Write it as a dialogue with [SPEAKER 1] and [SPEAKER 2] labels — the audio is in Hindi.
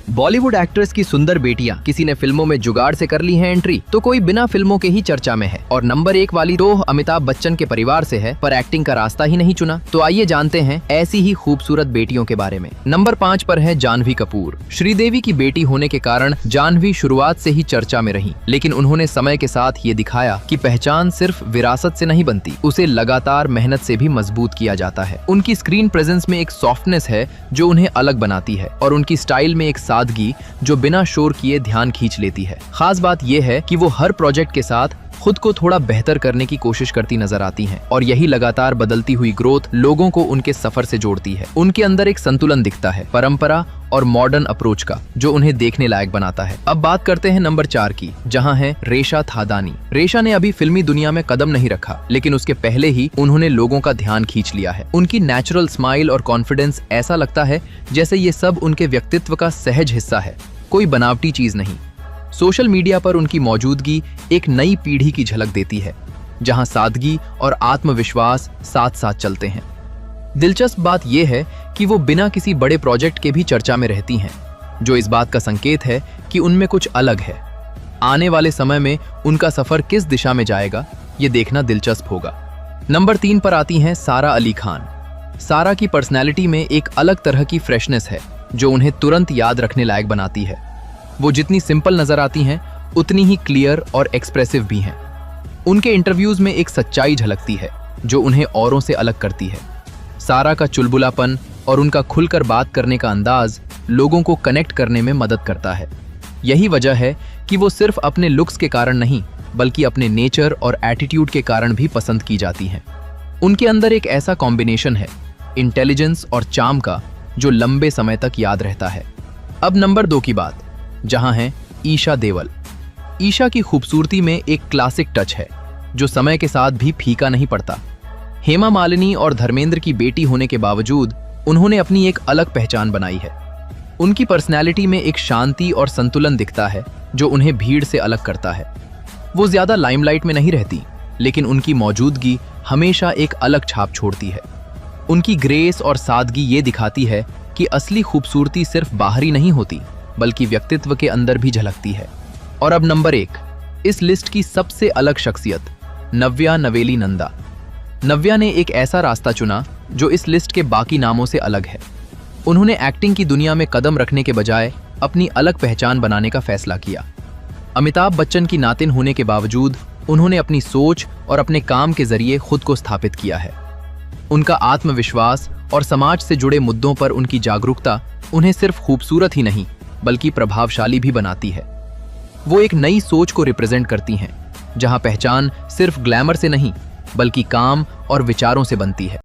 [SPEAKER 1] बॉलीवुड एक्ट्रेस की सुंदर बेटियां किसी ने फिल्मों में जुगाड़ से कर ली है एंट्री, तो कोई बिना फिल्मों के ही चर्चा में है। और नंबर 1 वाली तो अमिताभ बच्चन के परिवार से है, पर एक्टिंग का रास्ता ही नहीं चुना। तो आइए जानते हैं ऐसी ही खूबसूरत बेटियों के बारे में। नंबर 5 पर है जानवी कपूर। श्रीदेवी की बेटी होने के कारण जानवी शुरुआत से ही चर्चा में रही, लेकिन उन्होंने समय के साथ ये दिखाया कि पहचान सिर्फ विरासत से नहीं बनती, उसे लगातार मेहनत से भी मजबूत किया जाता है। उनकी स्क्रीन प्रेजेंस में एक सॉफ्टनेस है जो उन्हें अलग बनाती है, और उनकी स्टाइल में एक सादगी जो बिना शोर किए ध्यान खींच लेती है। खास बात यह है कि वो हर प्रोजेक्ट के साथ खुद को थोड़ा बेहतर करने की कोशिश करती नजर आती हैं, और यही लगातार बदलती हुई ग्रोथ लोगों को उनके सफर से जोड़ती है। उनके अंदर एक संतुलन दिखता है, परंपरा और मॉडर्न अप्रोच का, जो उन्हें देखने लायक बनाता है। अब बात करते हैं नंबर 4 की, जहां है रेशा थादानी। रेशा ने अभी फिल्मी दुनिया में कदम नहीं रखा, लेकिन उसके पहले ही उन्होंने लोगों का ध्यान खींच लिया है। उनकी नेचुरल स्माइल और कॉन्फिडेंस ऐसा लगता है जैसे ये सब उनके व्यक्तित्व का सहज हिस्सा है, कोई बनावटी चीज नहीं। सोशल मीडिया पर उनकी मौजूदगी एक नई पीढ़ी की झलक देती है, जहां सादगी और आत्मविश्वास साथ साथ चलते हैं। दिलचस्प बात यह है कि वो बिना किसी बड़े प्रोजेक्ट के भी चर्चा में रहती हैं, जो इस बात का संकेत है कि उनमें कुछ अलग है। आने वाले समय में उनका सफर किस दिशा में जाएगा, ये देखना दिलचस्प होगा। नंबर 3 पर आती हैं सारा अली खान। सारा की पर्सनैलिटी में एक अलग तरह की फ्रेशनेस है, जो उन्हें तुरंत याद रखने लायक बनाती है। वो जितनी सिंपल नजर आती हैं, उतनी ही क्लियर और एक्सप्रेसिव भी हैं। उनके इंटरव्यूज में एक सच्चाई झलकती है, जो उन्हें औरों से अलग करती है। सारा का चुलबुलापन और उनका खुलकर बात करने का अंदाज लोगों को कनेक्ट करने में मदद करता है। यही वजह है कि वो सिर्फ अपने लुक्स के कारण नहीं, बल्कि अपने नेचर और एटीट्यूड के कारण भी पसंद की जाती हैं। उनके अंदर एक ऐसा कॉम्बिनेशन है, इंटेलिजेंस और चार्म का, जो लंबे समय तक याद रहता है। अब नंबर 2 की बात, जहां है ईशा देवल। ईशा की खूबसूरती में एक क्लासिक टच है, जो समय के साथ भी फीका नहीं पड़ता। हेमा मालिनी और धर्मेंद्र की बेटी होने के बावजूद उन्होंने अपनी एक अलग पहचान बनाई है। उनकी पर्सनैलिटी में एक शांति और संतुलन दिखता है, जो उन्हें भीड़ से अलग करता है। वो ज्यादा लाइमलाइट में नहीं रहती, लेकिन उनकी मौजूदगी हमेशा एक अलग छाप छोड़ती है। उनकी ग्रेस और सादगी ये दिखाती है कि असली खूबसूरती सिर्फ बाहरी नहीं होती, बल्कि व्यक्तित्व के अंदर भी झलकती है। और अब नंबर 1, इस लिस्ट की सबसे अलग शख्सियत, नव्या नवेली नंदा। नव्या ने एक ऐसा रास्ता चुना जो इस लिस्ट के बाकी नामों से अलग है। उन्होंने एक्टिंग की दुनिया में कदम रखने के बजाय अपनी अलग पहचान बनाने का फैसला किया। अमिताभ बच्चन की नातिन होने के बावजूद उन्होंने अपनी सोच और अपने काम के जरिए खुद को स्थापित किया है। उनका आत्मविश्वास और समाज से जुड़े मुद्दों पर उनकी जागरूकता उन्हें सिर्फ खूबसूरत ही नहीं, बल्कि प्रभावशाली भी बनाती है। वो एक नई सोच को रिप्रेजेंट करती हैं, जहां पहचान सिर्फ ग्लैमर से नहीं, बल्कि काम और विचारों से बनती है।